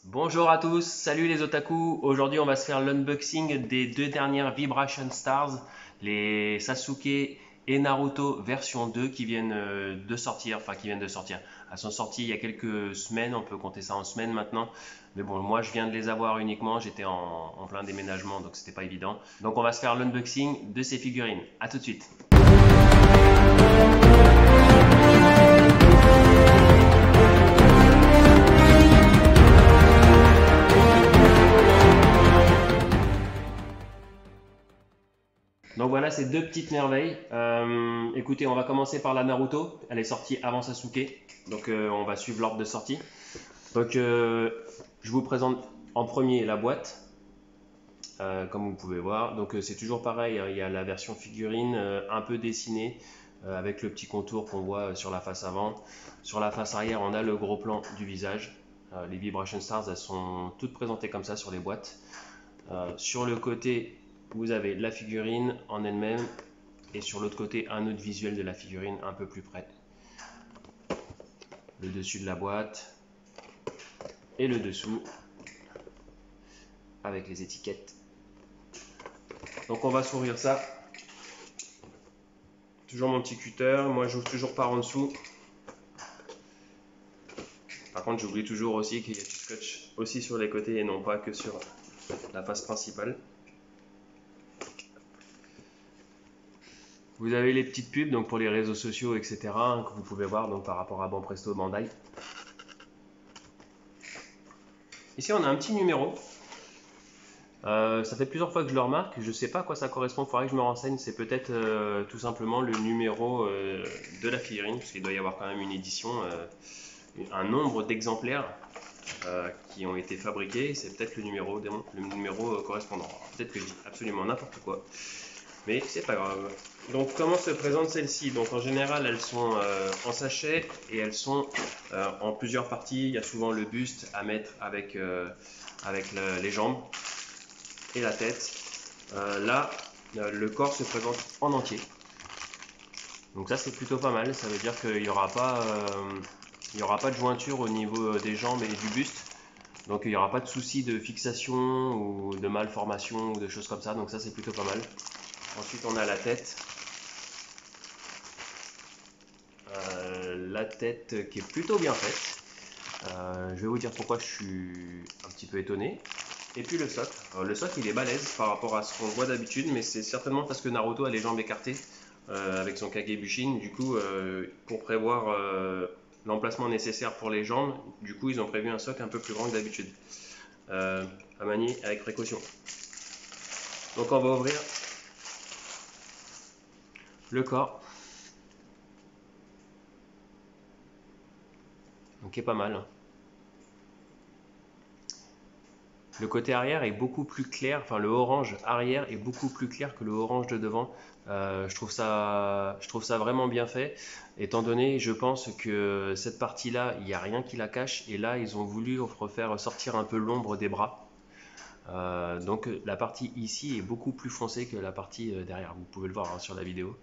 Bonjour à tous, salut les otaku. Aujourd'hui, on va se faire l'unboxing des deux dernières Vibration Stars, les Sasuke et Naruto version 2 qui viennent de sortir, enfin qui viennent de sortir. Elles sont sorties il y a quelques semaines, on peut compter ça en semaines maintenant. Mais bon, moi je viens de les avoir uniquement, j'étais en plein déménagement donc c'était pas évident. Donc on va se faire l'unboxing de ces figurines. A tout de suite. Donc voilà, ces deux petites merveilles. Écoutez, on va commencer par la Naruto. Elle est sortie avant Sasuke, donc on va suivre l'ordre de sortie. Donc je vous présente en premier la boîte, comme vous pouvez voir. Donc c'est toujours pareil, hein, il y a la version figurine un peu dessinée, avec le petit contour qu'on voit sur la face avant. Sur la face arrière, on a le gros plan du visage. Les Vibration Stars, elles sont toutes présentées comme ça sur les boîtes. Sur le côté, vous avez la figurine en elle-même et sur l'autre côté un autre visuel de la figurine un peu plus près. Le dessus de la boîte et le dessous avec les étiquettes. Donc on va s'ouvrir ça. Toujours mon petit cutter, moi j'ouvre toujours par en dessous. Par contre j'oublie toujours aussi qu'il y a du scotch aussi sur les côtés et non pas que sur la face principale. Vous avez les petites pubs donc pour les réseaux sociaux, etc. Que vous pouvez voir donc par rapport à Banpresto, Bandai. Ici on a un petit numéro. Ça fait plusieurs fois que je le remarque, je ne sais pas à quoi ça correspond, il faudrait que je me renseigne. C'est peut-être tout simplement le numéro de la figurine, parce qu'il doit y avoir quand même une édition, un nombre d'exemplaires qui ont été fabriqués. C'est peut-être le numéro correspondant. Peut-être que je dis absolument n'importe quoi, mais c'est pas grave. Donc comment se présente celle-ci? Donc en général elles sont en sachet et elles sont en plusieurs parties. Il y a souvent le buste à mettre avec les jambes et la tête. Là, le corps se présente en entier. Donc ça c'est plutôt pas mal. Ça veut dire qu'il n'y aura pas de jointure au niveau des jambes et du buste. Donc il n'y aura pas de souci de fixation ou de malformation ou de choses comme ça. Donc ça c'est plutôt pas mal. Ensuite on a la tête. La tête qui est plutôt bien faite. Je vais vous dire pourquoi je suis un petit peu étonné. Et puis le socle. Alors, le socle il est balèze par rapport à ce qu'on voit d'habitude, mais c'est certainement parce que Naruto a les jambes écartées avec son Kagebushin. Du coup, pour prévoir l'emplacement nécessaire pour les jambes, du coup ils ont prévu un socle un peu plus grand que d'habitude. À manier avec précaution. Donc on va ouvrir le corps. Donc qui est pas mal. Hein. Le côté arrière est beaucoup plus clair, enfin le orange arrière est beaucoup plus clair que le orange de devant. Je trouve ça vraiment bien fait, étant donné, je pense que cette partie-là, il n'y a rien qui la cache, et là, ils ont voulu refaire sortir un peu l'ombre des bras. Donc la partie ici est beaucoup plus foncée que la partie derrière, vous pouvez le voir hein, sur la vidéo.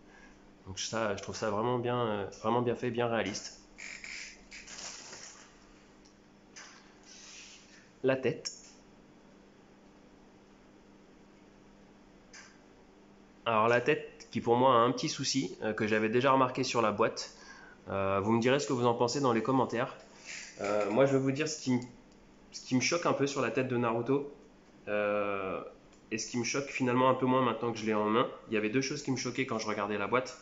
Donc ça, je trouve ça vraiment bien fait, bien réaliste. La tête. Alors la tête qui pour moi a un petit souci que j'avais déjà remarqué sur la boîte. Vous me direz ce que vous en pensez dans les commentaires. Moi je vais vous dire ce qui me choque un peu sur la tête de Naruto. Et ce qui me choque finalement un peu moins maintenant que je l'ai en main. Il y avait deux choses qui me choquaient quand je regardais la boîte.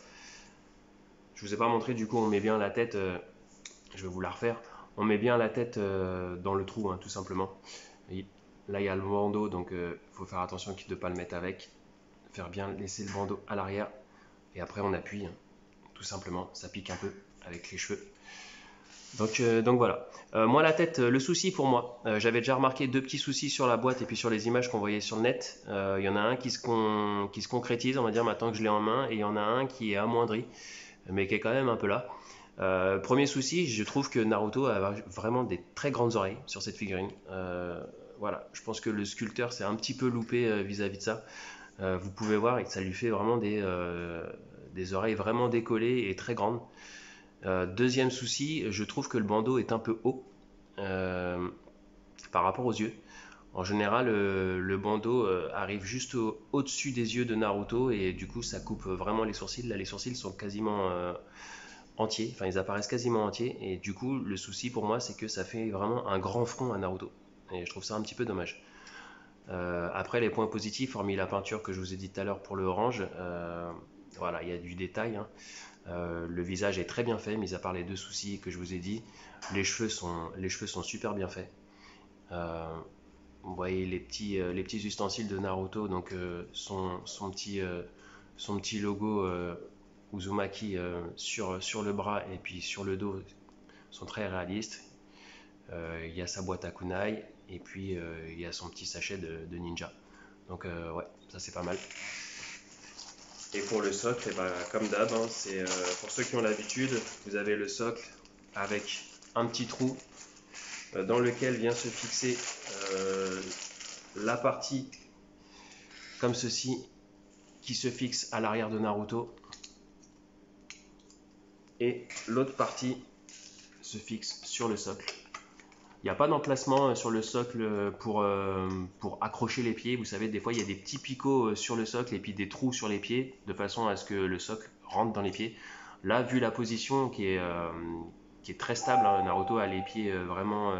Je vous ai pas montré, du coup on met bien la tête, je vais vous la refaire. On met bien la tête dans le trou hein, tout simplement. Et là il y a le bandeau donc il faut faire attention de ne pas le mettre avec. Faire bien laisser le bandeau à l'arrière et après on appuie hein, tout simplement, ça pique un peu avec les cheveux. Donc voilà. Moi la tête, le souci pour moi, j'avais déjà remarqué deux petits soucis sur la boîte et puis sur les images qu'on voyait sur le net. Il y en a un qui se concrétise, on va dire maintenant que je l'ai en main, et il y en a un qui est amoindri, mais qui est quand même un peu là. Premier souci, je trouve que Naruto a vraiment des très grandes oreilles sur cette figurine. Voilà, je pense que le sculpteur s'est un petit peu loupé vis-à-vis de ça. Vous pouvez voir et que ça lui fait vraiment des oreilles vraiment décollées et très grandes. Deuxième souci, je trouve que le bandeau est un peu haut. par rapport aux yeux. En général, le bandeau arrive juste au-dessus des yeux de Naruto et du coup ça coupe vraiment les sourcils. Là les sourcils sont quasiment entiers, enfin ils apparaissent quasiment entiers et du coup le souci pour moi c'est que ça fait vraiment un grand front à Naruto. Et je trouve ça un petit peu dommage. Après les points positifs, hormis la peinture que je vous ai dit tout à l'heure pour le orange, voilà, il y a du détail, hein. Le visage est très bien fait, mis à part les deux soucis que je vous ai dit. Les cheveux sont super bien faits. Euh, Vous voyez les petits ustensiles de Naruto, donc son petit logo Uzumaki sur le bras et puis sur le dos sont très réalistes. Il y a sa boîte à kunai et puis il y a son petit sachet de ninja. Donc ouais, ça c'est pas mal. Et pour le socle, eh ben, comme d'hab, hein, c'est pour ceux qui ont l'habitude, vous avez le socle avec un petit trou dans lequel vient se fixer la partie comme ceci qui se fixe à l'arrière de Naruto et l'autre partie se fixe sur le socle. Il n'y a pas d'emplacement sur le socle pour accrocher les pieds. Vous savez, des fois il y a des petits picots sur le socle et puis des trous sur les pieds de façon à ce que le socle rentre dans les pieds. Là, vu la position qui est très stable, hein, Naruto a les pieds vraiment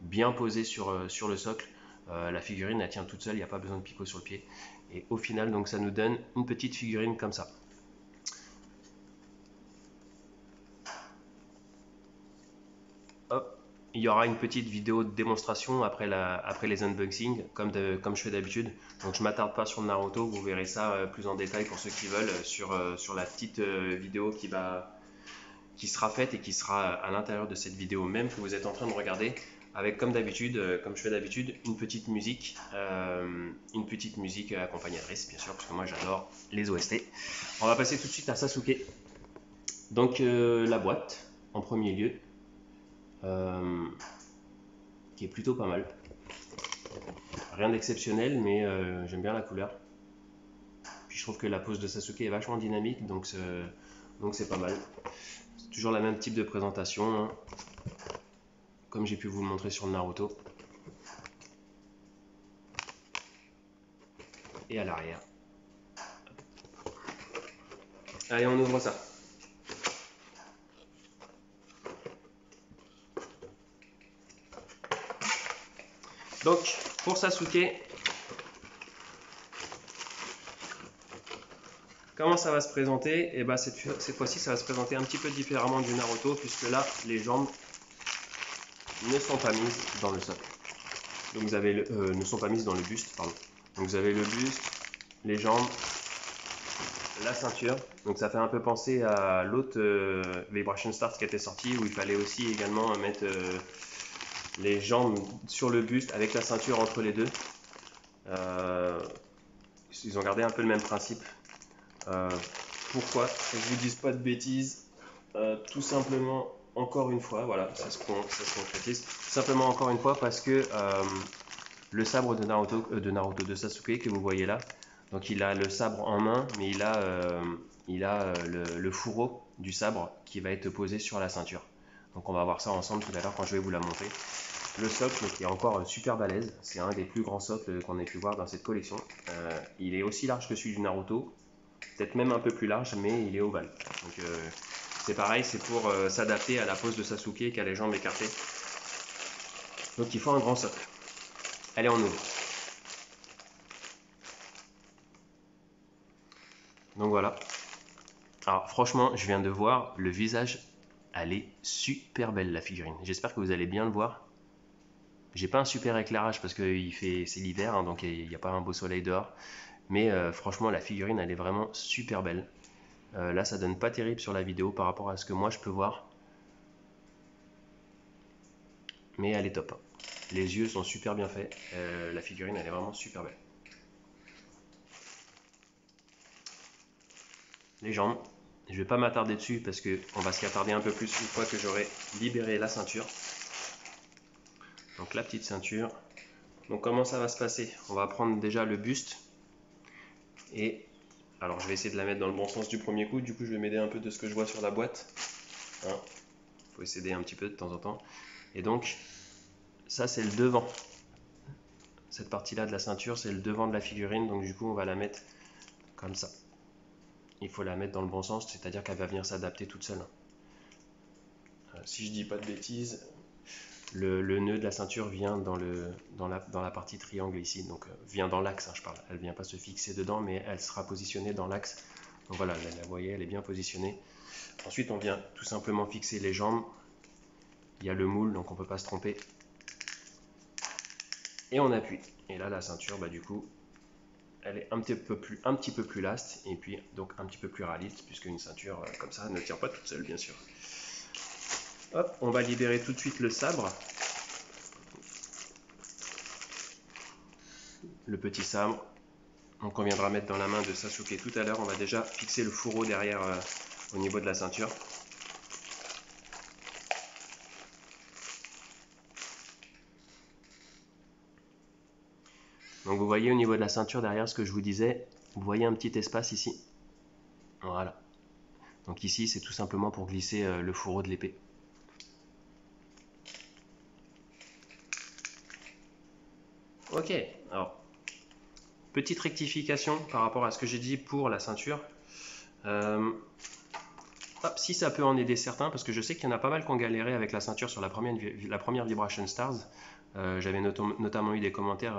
bien posés sur le socle. La figurine elle tient toute seule, il n'y a pas besoin de picot sur le pied. Et au final, donc ça nous donne une petite figurine comme ça. Hop. Il y aura une petite vidéo de démonstration après les unboxings, comme je fais d'habitude. Donc je ne m'attarde pas sur Naruto, vous verrez ça plus en détail pour ceux qui veulent sur la petite vidéo qui sera faite et qui sera à l'intérieur de cette vidéo même que vous êtes en train de regarder. Avec comme d'habitude, comme je fais d'habitude, une petite musique accompagnatrice bien sûr, parce que moi j'adore les OST. On va passer tout de suite à Sasuke. Donc la boîte en premier lieu, qui est plutôt pas mal. Rien d'exceptionnel, mais j'aime bien la couleur. Puis je trouve que la pose de Sasuke est vachement dynamique, donc c'est pas mal. C'est toujours la même type de présentation, hein, comme j'ai pu vous le montrer sur le Naruto. Et à l'arrière. Allez, on ouvre ça. Donc, pour Sasuke, comment ça va se présenter? Et ben cette fois-ci, ça va se présenter un petit peu différemment du Naruto, puisque là, les jambes ne sont pas mises dans le socle. Donc vous avez ne sont pas mises dans le buste, pardon. Donc vous avez le buste, les jambes, la ceinture. Donc ça fait un peu penser à l'autre Vibration Stars qui était sorti, où il fallait aussi également mettre les jambes sur le buste avec la ceinture entre les deux. Ils ont gardé un peu le même principe. Pourquoi? Que je vous dise pas de bêtises. Tout simplement, encore une fois, voilà, ça se concrétise. Simplement encore une fois parce que le sabre de Sasuke que vous voyez là, donc il a le sabre en main, mais il a le fourreau du sabre qui va être posé sur la ceinture. Donc on va voir ça ensemble tout à l'heure quand je vais vous la montrer. Le socle qui est encore super balèze, c'est un des plus grands socles qu'on ait pu voir dans cette collection. Il est aussi large que celui du Naruto, peut-être même un peu plus large, mais il est ovale. Donc c'est pareil, c'est pour s'adapter à la pose de Sasuke qui a les jambes écartées. Donc il faut un grand socle. Allez, on ouvre. Donc voilà. Alors franchement, je viens de voir le visage. Elle est super belle la figurine. J'espère que vous allez bien le voir. J'ai pas un super éclairage parce que c'est l'hiver, hein, donc il n'y a pas un beau soleil dehors. Mais franchement, la figurine, elle est vraiment super belle. Là, ça donne pas terrible sur la vidéo par rapport à ce que moi je peux voir. Mais elle est top. Les yeux sont super bien faits. La figurine, elle est vraiment super belle. Les jambes, je vais pas m'attarder dessus parce qu'on va s'y attarder un peu plus une fois que j'aurai libéré la ceinture. Donc la petite ceinture. Donc comment ça va se passer? On va prendre déjà le buste. Et alors je vais essayer de la mettre dans le bon sens du premier coup. Du coup je vais m'aider un peu de ce que je vois sur la boîte. Hein, faut s'aider un petit peu de temps en temps. Et donc ça c'est le devant. Cette partie-là de la ceinture, c'est le devant de la figurine, donc du coup on va la mettre comme ça. Il faut la mettre dans le bon sens, c'est-à-dire qu'elle va venir s'adapter toute seule. Si je dis pas de bêtises, le nœud de la ceinture vient dans la partie triangle ici, donc vient dans l'axe, hein, je parle. Elle ne vient pas se fixer dedans, mais elle sera positionnée dans l'axe. Donc voilà, là, vous voyez, elle est bien positionnée. Ensuite, on vient tout simplement fixer les jambes. Il y a le moule, donc on ne peut pas se tromper. Et on appuie. Et là, la ceinture, bah, du coup, elle est un petit peu plus laste, et puis donc un petit peu plus ralite, puisque une ceinture comme ça ne tient pas toute seule, bien sûr. Hop, on va libérer tout de suite le sabre. Le petit sabre. Donc on viendra mettre dans la main de Sasuke tout à l'heure. On va déjà fixer le fourreau derrière au niveau de la ceinture. Donc vous voyez au niveau de la ceinture derrière ce que je vous disais, vous voyez un petit espace ici. Voilà. Donc ici c'est tout simplement pour glisser le fourreau de l'épée. Ok, alors petite rectification par rapport à ce que j'ai dit pour la ceinture. Hop, si ça peut en aider certains, parce que je sais qu'il y en a pas mal qui ont galéré avec la ceinture sur la première Vibration Stars. J'avais notamment eu des commentaires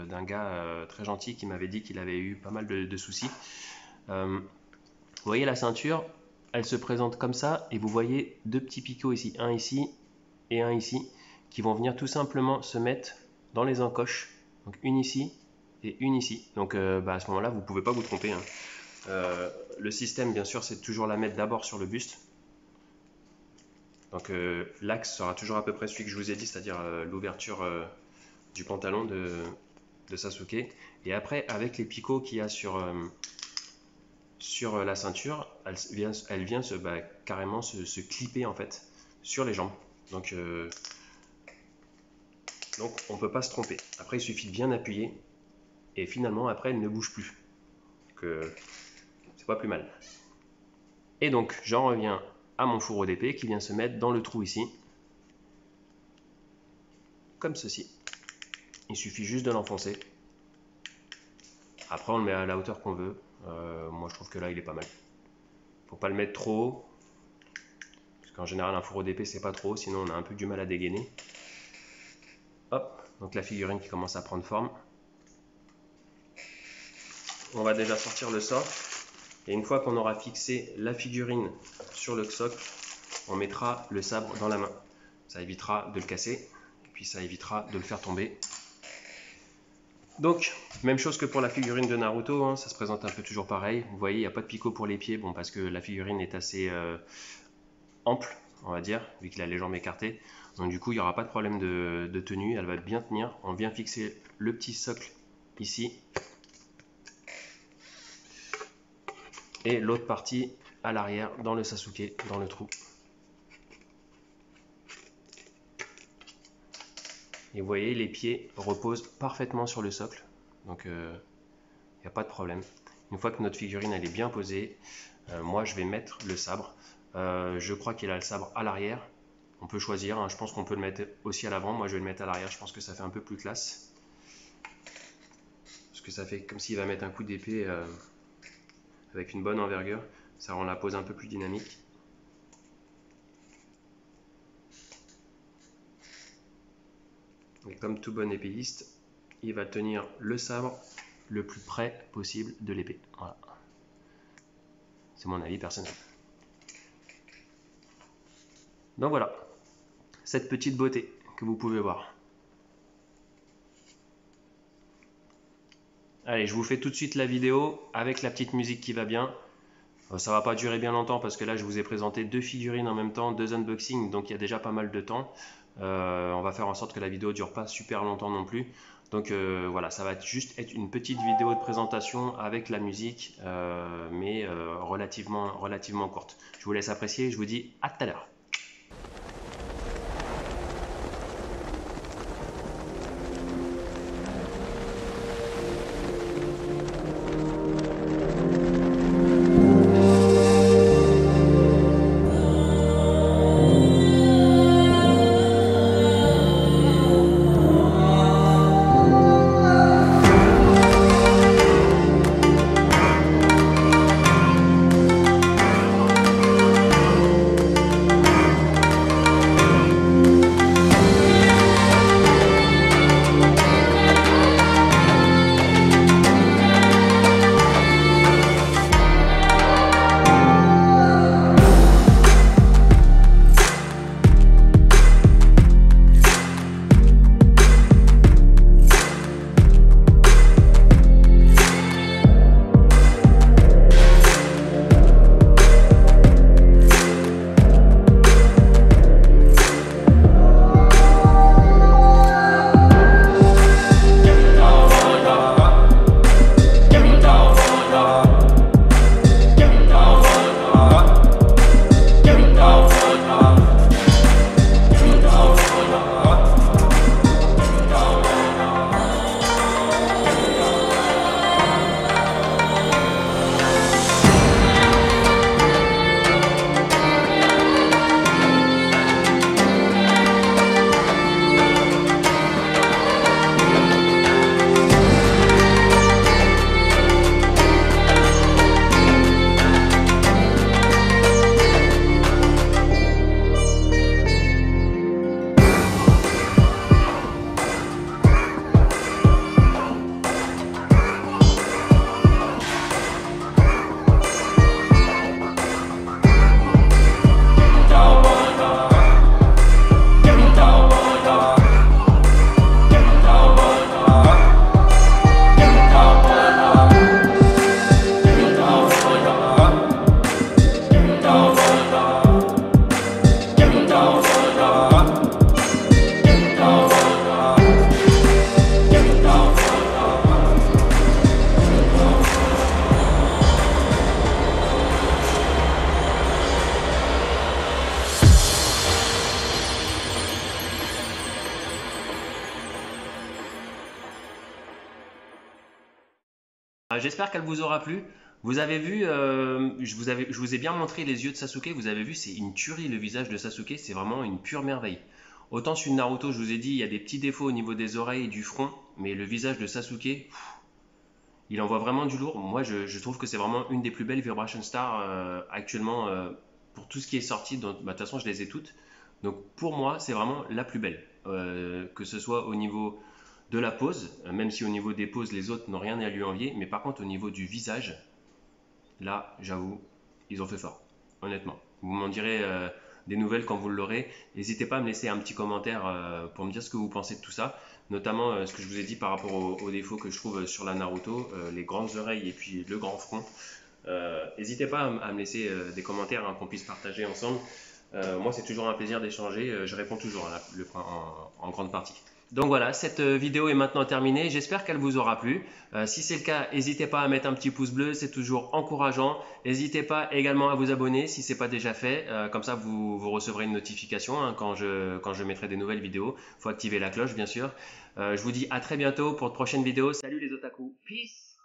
d'un gars très gentil qui m'avait dit qu'il avait eu pas mal de soucis. Vous voyez la ceinture, elle se présente comme ça, et vous voyez deux petits picots ici, un ici et un ici, qui vont venir tout simplement se mettre dans les encoches. Donc une ici et une ici. Donc à ce moment-là, vous ne pouvez pas vous tromper, hein. Le système, bien sûr, c'est toujours la mettre d'abord sur le buste. Donc l'axe sera toujours à peu près celui que je vous ai dit, c'est-à-dire l'ouverture du pantalon de Sasuke. Et après, avec les picots qu'il y a sur la ceinture, elle vient carrément se clipper en fait sur les jambes. Donc on ne peut pas se tromper. Après, il suffit de bien appuyer et finalement, après, elle ne bouge plus. C'est pas plus mal. Et donc, j'en reviens à mon fourreau d'épée qui vient se mettre dans le trou ici. Comme ceci. Il suffit juste de l'enfoncer. Après, on le met à la hauteur qu'on veut. Moi, je trouve que là, il est pas mal. Faut pas le mettre trop haut. Parce qu'en général, un fourreau d'épée, c'est pas trop haut. Sinon, on a un peu du mal à dégainer. Hop. Donc, la figurine qui commence à prendre forme. On va déjà sortir le sort. Et une fois qu'on aura fixé la figurine sur le socle, on mettra le sabre dans la main. Ça évitera de le casser. Et puis, ça évitera de le faire tomber. Donc, même chose que pour la figurine de Naruto, hein, ça se présente un peu toujours pareil. Vous voyez, il n'y a pas de picot pour les pieds, bon, parce que la figurine est assez ample, on va dire, vu qu'il a les jambes écartées. Donc du coup, il n'y aura pas de problème de tenue, elle va bien tenir. On vient fixer le petit socle ici. Et l'autre partie à l'arrière, dans le Sasuke, dans le trou. Et vous voyez, les pieds reposent parfaitement sur le socle. Donc, il n'y a pas de problème. Une fois que notre figurine elle est bien posée, moi, je vais mettre le sabre. Je crois qu'il a le sabre à l'arrière. On peut choisir. Hein. Je pense qu'on peut le mettre aussi à l'avant. Moi, je vais le mettre à l'arrière. Je pense que ça fait un peu plus classe. Parce que ça fait comme s'il va mettre un coup d'épée avec une bonne envergure. Ça rend la pose un peu plus dynamique. Et comme tout bon épéiste, il va tenir le sabre le plus près possible de l'épée. Voilà. C'est mon avis personnel. Donc voilà, cette petite beauté que vous pouvez voir. Allez, je vous fais tout de suite la vidéo avec la petite musique qui va bien. Ça va pas durer bien longtemps parce que là je vous ai présenté deux figurines en même temps, deux unboxings, donc il y a déjà pas mal de temps. On va faire en sorte que la vidéo dure pas super longtemps non plus. Donc voilà, ça va juste être une petite vidéo de présentation avec la musique, mais relativement courte. Je vous laisse apprécier, je vous dis à tout à l'heure. J'espère qu'elle vous aura plu. Vous avez vu, je vous ai bien montré les yeux de Sasuke. Vous avez vu, c'est une tuerie le visage de Sasuke. C'est vraiment une pure merveille. Autant sur Naruto, je vous ai dit, il y a des petits défauts au niveau des oreilles et du front. Mais le visage de Sasuke, il envoie vraiment du lourd. Moi, je trouve que c'est vraiment une des plus belles Vibration Star actuellement pour tout ce qui est sorti. De toute façon, je les ai toutes. Donc pour moi, c'est vraiment la plus belle. Que ce soit au niveau de la pose, même si au niveau des poses, les autres n'ont rien à lui envier. Mais par contre, au niveau du visage, là, j'avoue, ils ont fait fort. Honnêtement. Vous m'en direz des nouvelles quand vous l'aurez. N'hésitez pas à me laisser un petit commentaire pour me dire ce que vous pensez de tout ça. Notamment ce que je vous ai dit par rapport aux défauts que je trouve sur la Naruto, les grandes oreilles et puis le grand front. N'hésitez pas à me laisser des commentaires qu'on puisse partager ensemble. Moi, c'est toujours un plaisir d'échanger. Je réponds toujours en grande partie. Donc voilà, cette vidéo est maintenant terminée. J'espère qu'elle vous aura plu. Si c'est le cas, n'hésitez pas à mettre un petit pouce bleu, c'est toujours encourageant. N'hésitez pas également à vous abonner si ce n'est pas déjà fait. Comme ça, vous recevrez une notification quand je mettrai des nouvelles vidéos. Il faut activer la cloche, bien sûr. Je vous dis à très bientôt pour de prochaines vidéos. Salut les otaku. Peace!